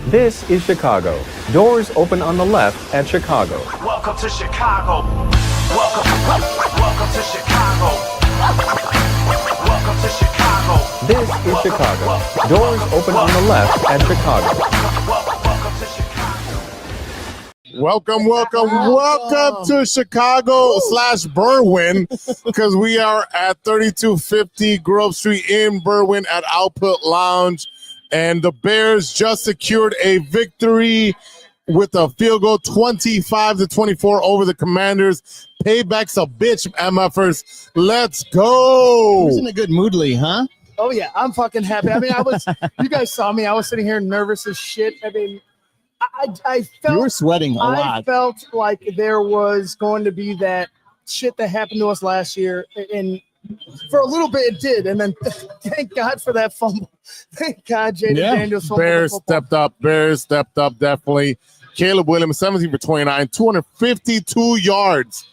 This is Chicago. Doors open on the left at Chicago. Welcome to Chicago. Welcome to Chicago. Welcome to Chicago. This is Chicago. Doors open on the left at Chicago. Welcome to Chicago. Welcome to Chicago / Berwyn, because we are at 3250 Grove Street in Berwyn at Output Lounge. And the Bears just secured a victory with a field goal 25-24 over the Commanders. Payback's a bitch, MFers. Let's go. Who's in a good mood, Lee, huh? Oh, yeah, I'm fucking happy. I mean, you guys saw me. I was sitting here nervous as shit. I mean, I felt. You were sweating a lot. I felt like there was going to be that shit that happened to us last year. And for a little bit, it did. And then thank God for that fumble. Thank God Jaden Daniels fumbled. Bears stepped up, definitely. Caleb Williams, 17 for 29, 252 yards.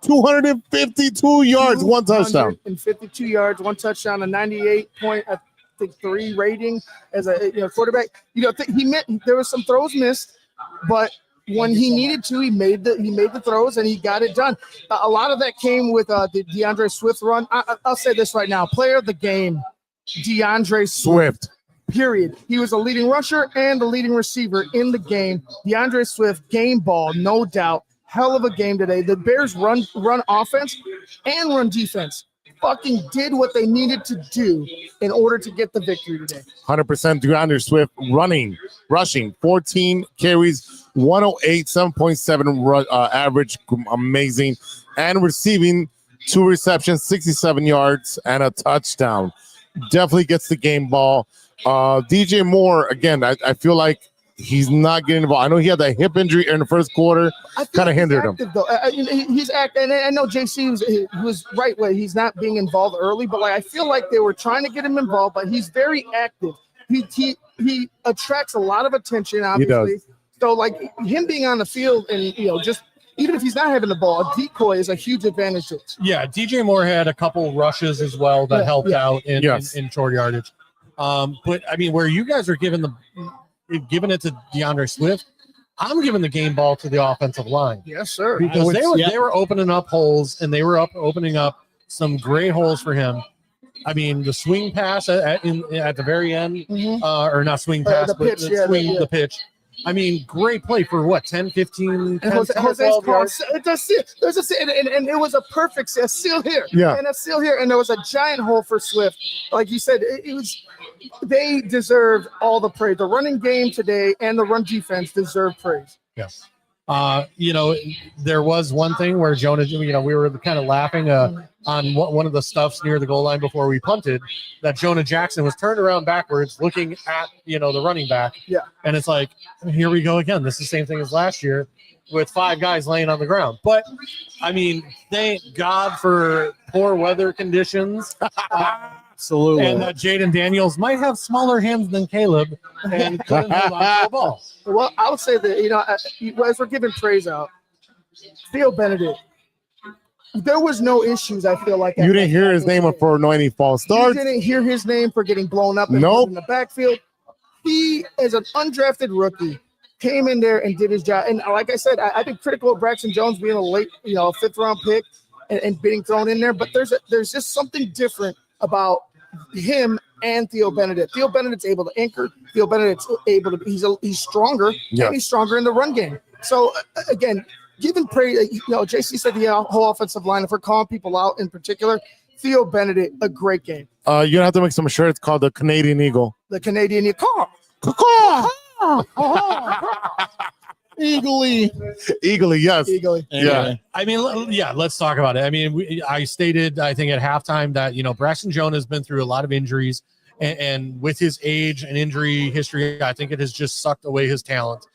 252 yards, one touchdown. 252 yards, one touchdown, a 98.3 rating as a quarterback. There was some throws missed, but when he needed to, he made the throws and he got it done. A lot of that came with the DeAndre Swift run. I'll say this right now: player of the game, DeAndre Swift. Period. He was a leading rusher and the leading receiver in the game. DeAndre Swift, game ball, no doubt. Hell of a game today. The Bears run offense and run defense fucking did what they needed to do in order to get the victory today. 100% DeAndre Swift rushing, 14 carries, 108, 7.7 average, amazing, and receiving 2 receptions, 67 yards, and a touchdown. Definitely gets the game ball. DJ Moore, again, I feel like he's not getting involved. I know he had that hip injury in the first quarter, kind of hindered him. He's active, and I know JC was right where he's not being involved early, but I feel like they were trying to get him involved, but he's very active. He attracts a lot of attention, obviously. So him being on the field and just even if he's not having the ball, a decoy is a huge advantage to us. Yeah, DJ Moore had a couple rushes as well that helped out in short yardage. But I mean, where you guys are giving it to DeAndre Swift, I'm giving the game ball to the offensive line. Yes, sir. Because they were opening up holes, and they were opening up some great holes for him. I mean, the swing pass at the very end, or not swing pass, the pitch, the pitch. I mean, great play for what, 10, 15, 10, Jose's 12 yards? There's a seal, and it was a perfect seal here. Yeah. And a seal here, and there was a giant hole for Swift. Like you said, they deserve all the praise. The running game today and the run defense deserve praise. Yes. There was one thing where Jonah, we were kind of laughing on one of the stuffs near the goal line before we punted, that Jonah Jackson was turned around backwards looking at, the running back. Yeah. And it's like, here we go again. This is the same thing as last year with 5 guys laying on the ground. But, I mean, thank God for poor weather conditions. Absolutely. And that Jaden Daniels might have smaller hands than Caleb and couldn't hold on to the ball. Well, I would say that, as we're giving praise out, Theo Benedict, there was no issues, I feel like. You didn't hear his name for any false starts. You didn't hear his name for getting blown up in the backfield. He, as an undrafted rookie, came in there and did his job. And like I said, I've been critical of Braxton Jones being a late, 5th-round pick and being thrown in there. But there's just something different about him and Theo Benedict. Theo Benedict's able to anchor. Theo Benedict's able to. He's stronger, and he's stronger in the run game. So again, giving praise. JC said the whole offensive line. If we're calling people out in particular, Theo Benedict, a great game. You're gonna have to make some shirts called the Canadian Eagle. The Canadian Eagle. Eagly, yes. Eagly. Yeah. I mean, let's talk about it. I mean, I stated, I think at halftime that, Braxton Jones has been through a lot of injuries, and with his age and injury history, I think it has just sucked away his talent.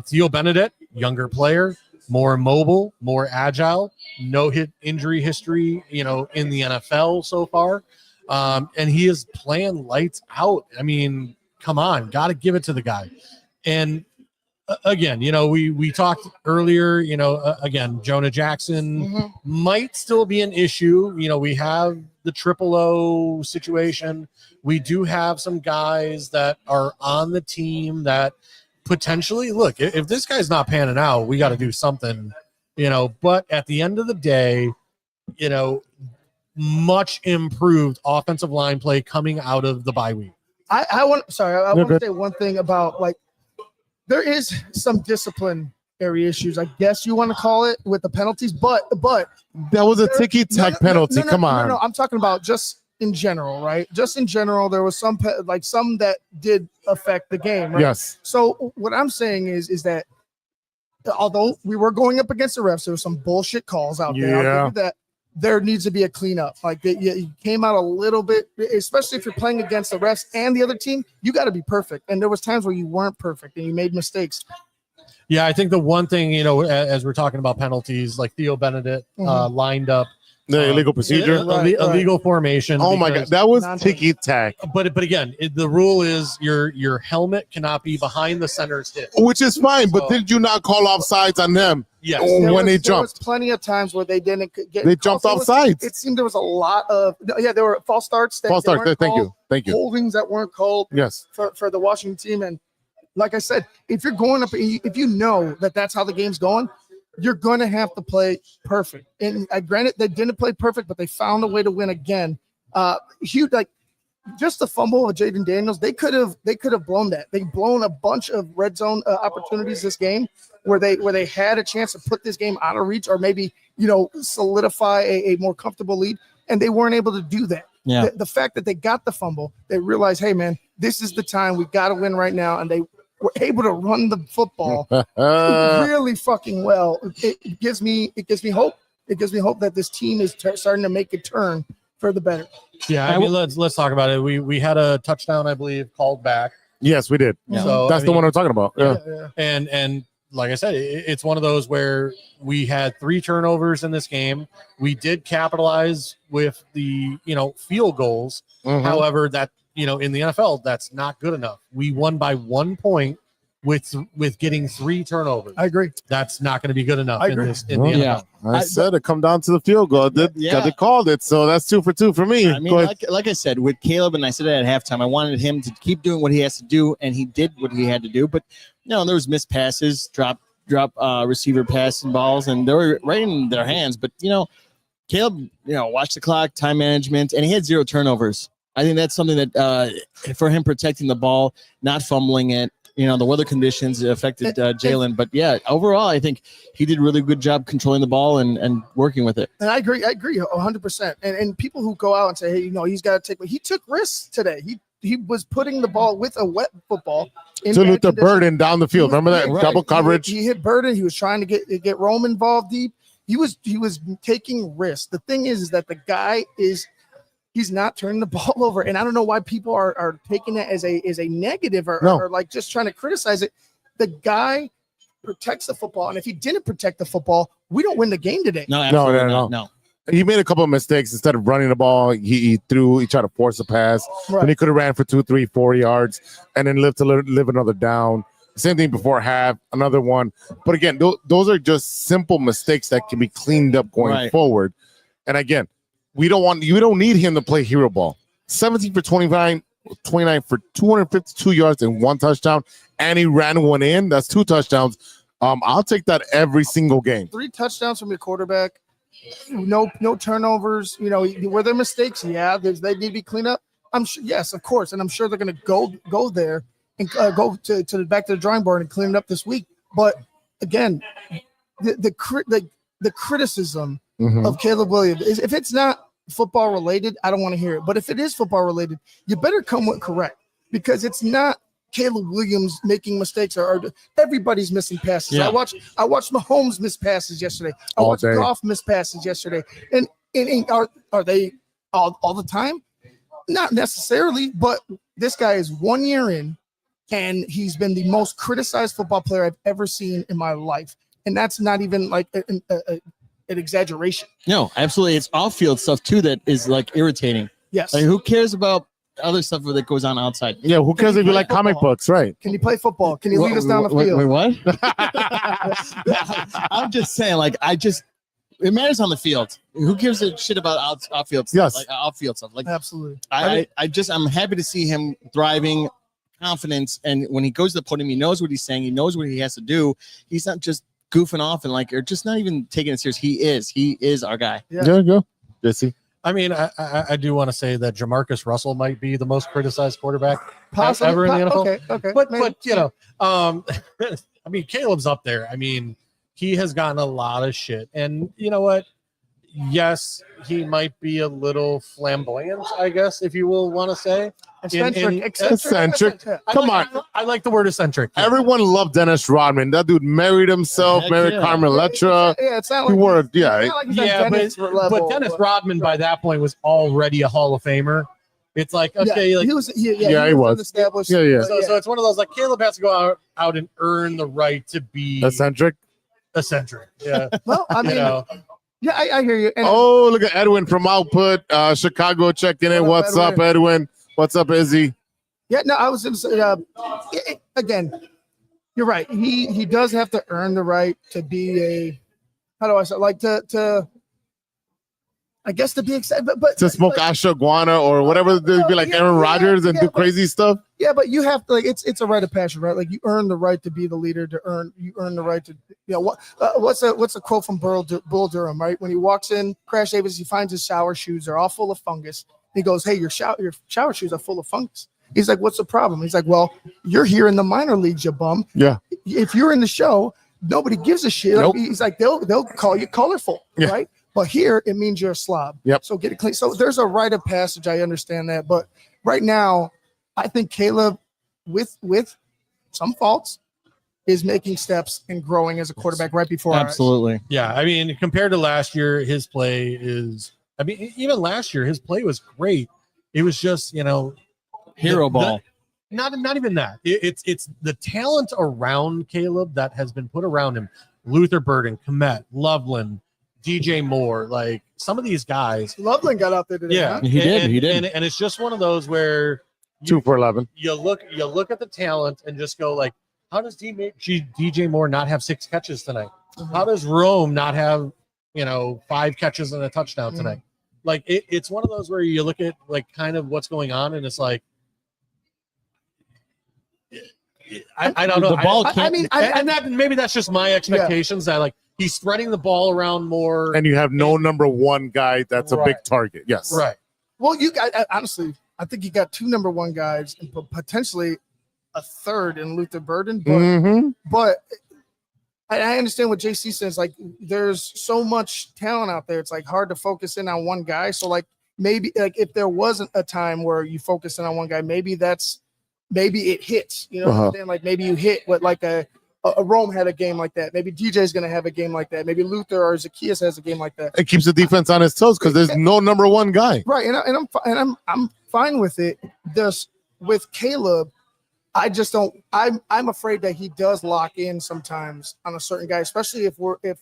Theo Benedict, younger player, more mobile, more agile, no hit injury history, in the NFL so far. And he is playing lights out. I mean, come on, got to give it to the guy. And again, we talked earlier, again, Jonah Jackson might still be an issue. We have the O situation. We do have some guys that are on the team that potentially, look, if this guy's not panning out, we got to do something, but at the end of the day, much improved offensive line play coming out of the bye week. I want to say one thing about, like, there is some disciplinary issues, I guess you want to call it, with the penalties, but that was a ticky-tack penalty. Come on. No, I'm talking about just in general, right? Just in general, there was some that did affect the game, right? Yes. So what I'm saying is that although we were going up against the refs, there was some bullshit calls out there. I'll give you that. There needs to be a cleanup. Like, you came out a little bit, especially if you're playing against the refs and the other team. You got to be perfect, and there was times where you weren't perfect and you made mistakes. Yeah, I think the one thing, as we're talking about penalties, like Theo Benedict lined up the illegal procedure, illegal formation. Oh my God, that was ticky-tack. But again, the rule is your helmet cannot be behind the center's hip, which is fine. But did you not call offsides on them? Yes, when they jumped. There was plenty of times where they didn't get. They jumped off sides. It seemed there was a lot of there were false starts. False starts. Thank you. Holdings that weren't called. Yes. For the Washington team, and like I said, if you're going up, if you know that that's how the game's going, you're going to have to play perfect. And granted, they didn't play perfect, but they found a way to win again. Huge, like just the fumble of Jaden Daniels. They could have blown that. They've blown a bunch of red zone opportunities this game where they had a chance to put this game out of reach or maybe solidify a more comfortable lead, and they weren't able to do that. Yeah. The fact that they got the fumble, they realized, hey man, this is the time, we got to win right now, and they were able to run the football really fucking well. It gives me hope. It gives me hope that this team is starting to make a turn for the better. Yeah, I mean, let's talk about it. We had a touchdown, I believe, called back. Yes, we did. Yeah. So that's the one I'm talking about. Yeah. And like I said, it's one of those where we had 3 turnovers in this game. We did capitalize with the field goals. However, that in the NFL, that's not good enough. We won by 1 point with getting 3 turnovers. I agree. That's not going to be good enough in the NFL. NFL. I said it come down to the field goal. They called it, so that's 2 for 2 for me. I mean, like I said, with Caleb, and I said it at halftime, I wanted him to keep doing what he has to do, and he did what he had to do. But there was missed passes, drop receiver passing balls, and they were right in their hands. But Caleb, watched the clock, time management, and he had 0 turnovers. I think that's something that for him protecting the ball, not fumbling it. The weather conditions affected Jalen, but overall, I think he did a really good job controlling the ball and working with it. And I agree 100%. And people who go out and say, hey, he's got to take, he took risks today. He was putting the ball with a wet football to Luther Burden down the field. Remember that double coverage? He hit Burden. He was trying to get Rome involved deep. He was taking risks. The thing is that the guy he's not turning the ball over, and I don't know why people are taking it as a negative or like just trying to criticize it. The guy protects the football, and if he didn't protect the football, we don't win the game today. No. He made a couple of mistakes. Instead of running the ball, he tried to force a pass. Right. And he could have ran for 2, 3, 4 yards and then live another down. Same thing before half, another one. But again, those are just simple mistakes that can be cleaned up going forward. And again, you don't need him to play hero ball. 17 for 29 for 252 yards and 1 touchdown, and he ran one in. That's 2 touchdowns. I'll take that every single game. 3 touchdowns from your quarterback. No turnovers. Were there mistakes? Yeah, they need to be cleaned up. I'm sure. Yes, of course, and I'm sure they're going to go there and go to back to the drawing board and clean it up this week. But again, the criticism of Caleb Williams is, if it's not football related, I don't want to hear it. But if it is football related, you better come with correct, because it's not Caleb Williams making mistakes or everybody's missing passes. Yeah. I watched Mahomes miss passes yesterday. I watched Goff miss passes yesterday. And are they all the time? Not necessarily, but this guy is 1 year in, and he's been the most criticized football player I've ever seen in my life. And that's not even like an exaggeration. No, absolutely. It's off-field stuff too that is like irritating. Yes. Like, who cares about other stuff that goes on outside. Yeah, who cares if you like comic books, right? Can you play football? Can you lead us down the field? Wait, what? I'm just saying, like, it matters on the field. Who gives a shit about outfield stuff? Yes. Like outfield stuff. Like, Absolutely. I'm happy to see him thriving, confidence, and when he goes to the podium, he knows what he's saying. He knows what he has to do. He's not just goofing off and or just not even taking it serious. He is our guy. Yeah. There you go, Jesse. I mean, I do want to say that Jamarcus Russell might be the most criticized quarterback Possibly. ever in the NFL. Okay. But you know, I mean, Caleb's up there. I mean, he has gotten a lot of shit, and you know what? Yes, he might be a little flamboyant, I guess, if you will want to say. Eccentric. Come on. I like the word eccentric. Yeah. Everyone loved Dennis Rodman. That dude married himself, Heck married yeah. Carmen Electra. Yeah, it's not He like worked, it's yeah. not like he's on Yeah, Dennis level, but Dennis Rodman by that point was already a Hall of Famer. It's like, okay, yeah, like he was. Yeah, he was. Established, Yeah, yeah. so it's one of those like Caleb has to go out and earn the right to be Eccentric. eccentric. Yeah. Well, I mean, You know, yeah, I hear you. And Oh, look at Edwin from Output. Chicago checking in. What up, What's up, Edwin? What's up, Izzy? yeah, no, I was going to say again. You're right. He does have to earn the right to be a. How do I say? Like to I guess to be excited, but To smoke ashwagandha or whatever, they'd be like Yeah, Aaron yeah, Rodgers and yeah, do but- crazy stuff. yeah, but you have to like it's a rite of passion, right? Like you earn the right to be the leader. You earn the right to what's a quote from Bull Durham, right? When he walks in Crash Davis, he finds his shower shoes. They're all full of fungus. He goes, "Hey, your shower shoes are full of fungus." He's like, "What's the problem?" He's like, "Well, you're here in the minor leagues, you bum. Yeah. If you're in the show, nobody gives a shit." Nope. He's like, they'll call you colorful, Yeah. right? But here it means you're a slob. Yep. So get it clean. So there's a rite of passage. I understand that, but right now, I think Caleb, with some faults, is making steps and growing as a quarterback right before our eyes. Absolutely. yeah. I mean, compared to last year, his play is. I mean, even last year, his play was great. It was just Hero ball. Not even that. It's the talent around Caleb that has been put around him. Luther Burden, Komet, Loveland, DJ Moore, like some of these guys. Loveland got out there today. Yeah, Huh? He did. and it's just one of those where 2 for 11. you look at the talent and just go like, how does DJ Moore not have 6 catches tonight? How does Rome not have 5 catches and a touchdown tonight? Like it's one of those where you look at like kind of what's going on and it's like I don't know. The ball I mean, and that maybe that's just my expectations that like he's spreading the ball around more. And you have no number one guy that's a big Right. target. Yes. Right. Well, you got honestly, I think you got 2 number 1 guys and potentially a third in Luther Burden, but Mm-hmm. but I understand what JC says. Like, there's so much talent out there. It's like hard to focus in on one guy. So like maybe like if there wasn't a time where you focus in on one guy, maybe it hits. You know what I'm saying? Like maybe you hit what like a Rome had a game like that. Maybe DJ's gonna have a game like that. Maybe Luther or Zacchaeus has a game like that. It keeps the defense on his toes because there's no number one guy. Right, and I'm fine with it. This with Caleb, I just don't. I'm afraid that he does lock in sometimes on a certain guy, especially if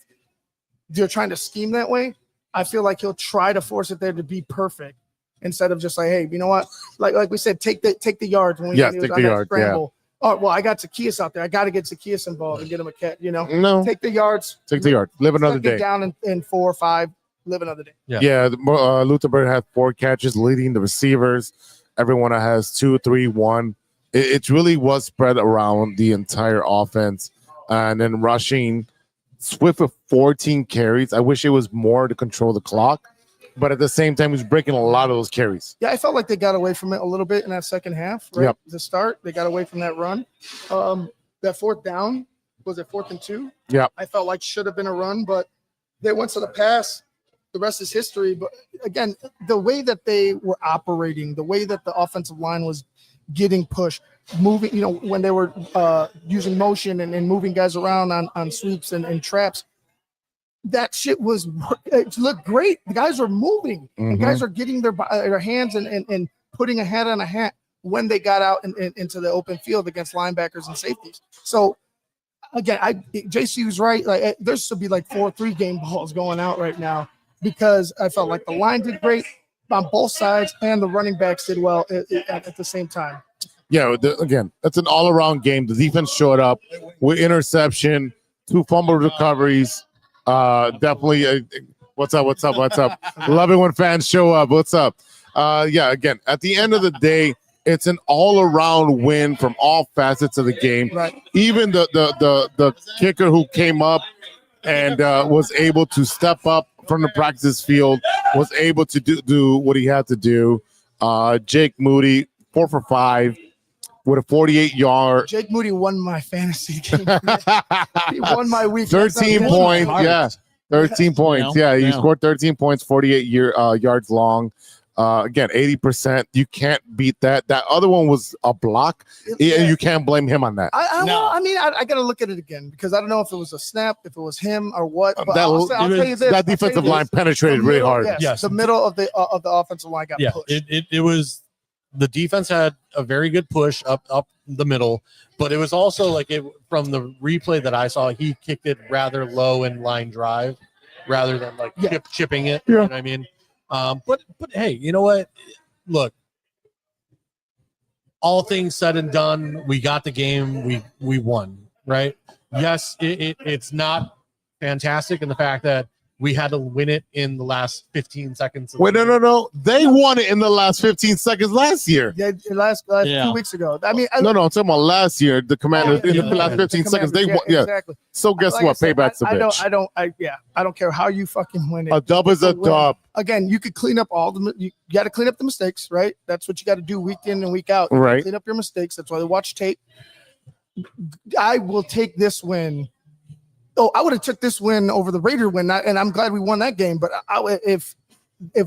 they're trying to scheme that way. I feel like he'll try to force it there to be perfect instead of just like, hey, you know what? Like we said, take the yards when Yes, he was take on the that yards, scramble. Oh well, I got Zacchaeus out there. I got to get Zacchaeus involved and get him a catch. You know, No, take the yards. take the yard. Live another Second day. down in 4 or 5. Live another day. Yeah, Luther Bird had 4 catches, leading the receivers. Everyone has 2, 3, 1. It really was spread around the entire offense, and then rushing. Swift with 14 carries. I wish it was more to control the clock, but at the same time, he's breaking a lot of those carries. Yeah, I felt like they got away from it a little bit in that second half. Right, Yep. the start they got away from that run. That 4th down was it 4th and 2? Yeah, I felt like should have been a run, but they went to the pass. The rest is history. But again, the way that they were operating, the way that the offensive line was getting pushed, moving, when they were using motion and moving guys around on sweeps and traps, that shit it looked great. The guys are moving, and guys are getting their hands and putting a hat on a hat when they got out into the open field against linebackers and safeties. So again, JC was right. Like there should be like 4 3-game balls going out right now because I felt like the line did great. on both sides, and the running backs did well at the same time. Yeah, again, that's an all-around game. The defense showed up with interception, 2 fumble recoveries. Definitely, what's up? Love it when fans show up. What's up? Again, at the end of the day, it's an all-around win from all facets of the game. Right. Even the kicker who came up and was able to step up from the practice field, was able to do what he had to do. Jake Moody, 4 for 5. With a 48-yard. Jake Moody won my fantasy game. He won my week. 13 points. Yeah, 13 points. Yeah, he scored 13 points, 48 yards long. Again, 80%. You can't beat that. That other one was a block. Yeah, you can't blame him on that. I got to look at it again because I don't know if it was a snap, if it was him or what. But I'll tell you this. That defensive line penetrated really hard. Yes, the middle of the offensive line got pushed. It was. The defense had a very good push up the middle, but it was also like from the replay that I saw, he kicked it rather low in line drive rather than like chipping it. Yeah. You know what I mean? But hey, you know what? Look, all things said and done, we got the game. We won, right? Yes, it's not fantastic in the fact that we had to win it in the last 15 seconds. Wait, no. They won it in the last 15 seconds last year. Yeah, last 2 weeks ago. I mean, no, I'm talking about last year. The Commanders in the last 15 seconds, they won. Yeah, exactly. So guess what? Payback's a bitch. I don't care how you fucking win it. A dub is a dub. Again, you could clean up you got to clean up the mistakes, right? That's what you got to do week in and week out. Right. Clean up your mistakes. That's why they watch tape. I will take this win. Oh, I would have took this win over the Raider win, and I'm glad we won that game. But if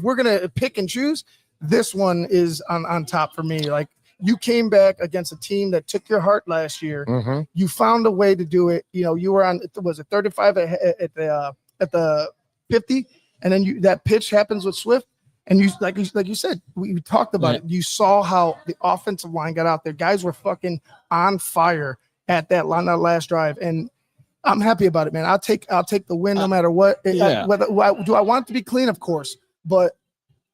we're gonna pick and choose, this one is on top for me. Like, you came back against a team that took your heart last year. Mm-hmm. You found a way to do it. You know, you were on, was it 35 at the 50, and then that pitch happens with Swift, and you like you said, we talked about it. You saw how the offensive line got out there. Guys were fucking on fire at that last drive, and I'm happy about it, man. I'll take the win no matter what. Do I want it to be clean? Of course. But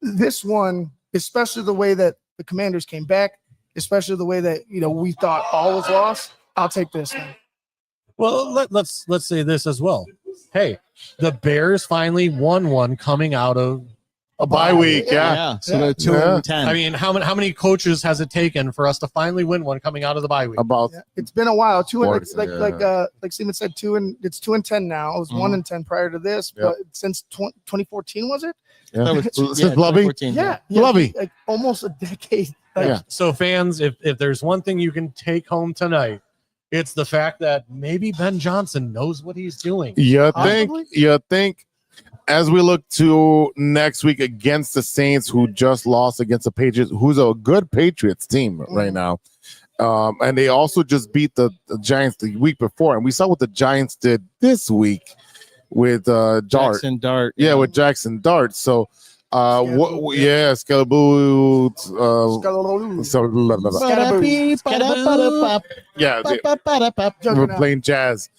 this one, especially the way that the Commanders came back, especially the way that we thought all was lost, I'll take this one. Well, let's say this as well. Hey, the Bears finally won one coming out of a bye week. Yeah. So they're 2-10. I mean, how many coaches has it taken for us to finally win one coming out of the bye week? It's been a while. Like Steven said, 2-10 now. It was 1-10 prior to this, but since 2014 was it? Yeah. Since Lovey? Yeah. Lovey. Like almost a decade. So fans, if there's one thing you can take home tonight, it's the fact that maybe Ben Johnson knows what he's doing. You think as we look to next week against the Saints, who just lost against the Patriots, who's a good Patriots team right now. And they also just beat the Giants the week before. And we saw what the Giants did this week with Dart. Jackson Dart. Yeah, with Jackson Dart. So, Scalaboo. We're playing jazz.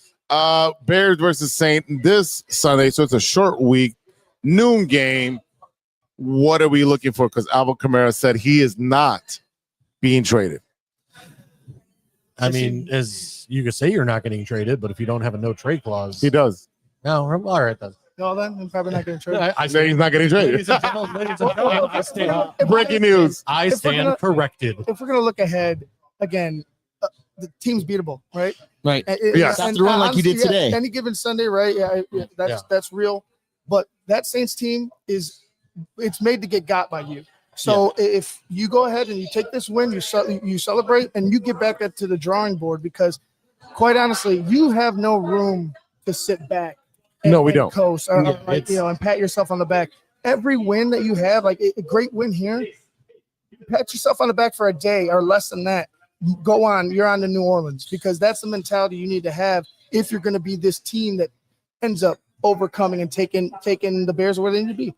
Bears versus Saint this Sunday, so it's a short week, noon game. What are we looking for? Because Alvin Kamara said he is not being traded. I mean, as you could say, you're not getting traded, but if you don't have a no trade clause, he does. No, all right then. No, then I'm probably not getting traded. I say he's not getting traded. Breaking news. I stand corrected. If we're gonna look ahead again. The team's beatable, right? Right. Yeah. Stop the run like you did today. Any given Sunday, right? That's real. But that Saints team it's made to get got by you. So if you go ahead and you take this win, you celebrate and you get back to the drawing board, because quite honestly, you have no room to sit back. We don't. Coast and pat yourself on the back. Every win that you have, like a great win here, pat yourself on the back for a day or less than that. Go on, you're on to New Orleans, because that's the mentality you need to have if you're going to be this team that ends up overcoming and taking the Bears where they need to be.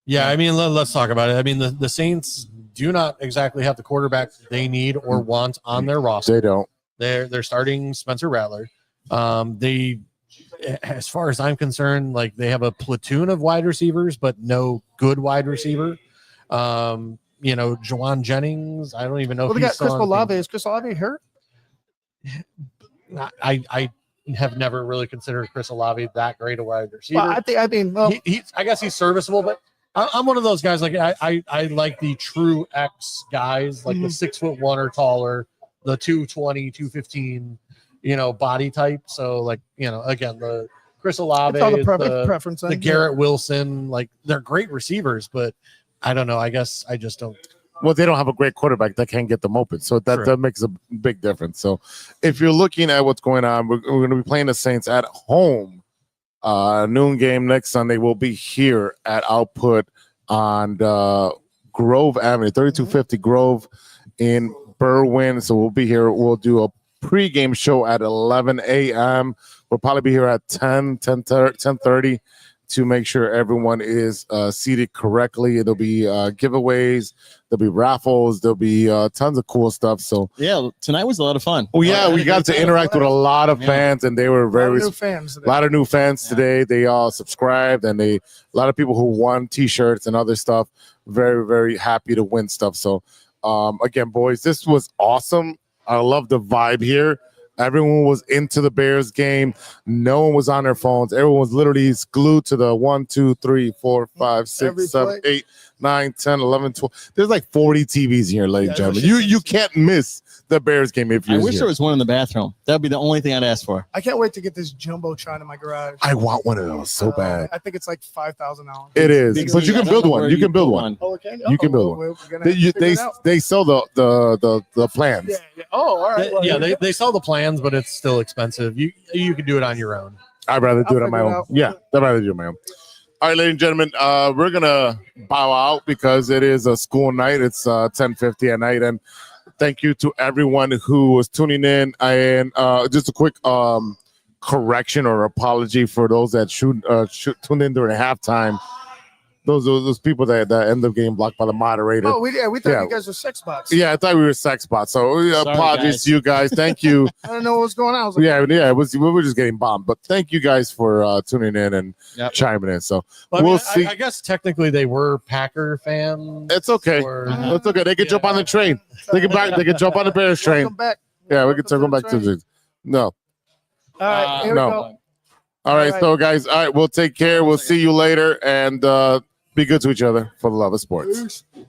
Yeah, I mean, let's talk about it. I mean, the Saints do not exactly have the quarterback they need or want on their roster. They don't. They're starting Spencer Rattler. They as far as I'm concerned, like they have a platoon of wide receivers, but no good wide receiver. Juwan Jennings, I don't even know Well, if they he's got still Chris on the Olave. team. Is Chris Olave hurt? I have never really considered Chris Olave that great a wide receiver. Well, I guess he's serviceable, but I'm one of those guys. Like I like the true X guys, like the 6'1" or taller, the 220, 215, body type. So again, the Chris Olave, it's all the preference. the Garrett Wilson, like they're great receivers, but I don't know. I guess I just don't. Well, they don't have a great quarterback that can get them open, so that makes a big difference. So, if you're looking at what's going on, we're going to be playing the Saints at home. Noon game next Sunday. We'll be here at Output on Grove Avenue, 3250 Grove in Berwyn. So we'll be here. We'll do a pregame show at 11 a.m. We'll probably be here at 10:30 to make sure everyone is seated correctly. There'll be giveaways, there'll be raffles, there'll be tons of cool stuff. So yeah, tonight was a lot of fun. Oh yeah, we got to interact with a lot of fans, and they were a lot of new fans today. They all subscribed, and a lot of people who won T-shirts and other stuff. Very, very happy to win stuff. So again, boys, this was awesome. I love the vibe here. Everyone was into the Bears game. No one was on their phones. Everyone was literally glued to the 1, 2, 3, 4, 5, 6, 7, 8, 9, 10, 11, 12. There's like 40 TVs here, ladies and gentlemen. You can't miss the Bears game if you're I wish there was one in the bathroom. That'd be the only thing I'd ask for. I can't wait to get this Jumbotron in my garage. I want one of those so bad. I think it's like $5,000. It is, but you can build one. You can build one. Oh, okay. You can build one. They sell the plans. Yeah. Oh, all right. Well, they sell the plans, but it's still expensive. You can do it on your own. I'd rather do it on my own. Yeah, I'd rather do it on my own. All right, ladies and gentlemen, we're gonna bow out because it is a school night. It's 10:50 at night, and thank you to everyone who was tuning in. And just a quick correction or apology for those that tuned in during halftime. Those people that end up getting blocked by the moderator. Oh, we thought you guys were sex bots. Yeah, I thought we were sex bots. So apologies guys. to you guys. Thank you. I don't know what's going on. I was like, we were just getting bombed. But thank you guys for tuning in and chiming in. So we'll see. I guess technically they were Packer fans. It's okay. It's okay. They can jump on the train. They can jump on the Bears train. Welcome back. Yeah, we can circle back to the. No. All right, here we go. All right, so guys, all right, we'll take care. We'll see you later, and be good to each other for the love of sports. Peace.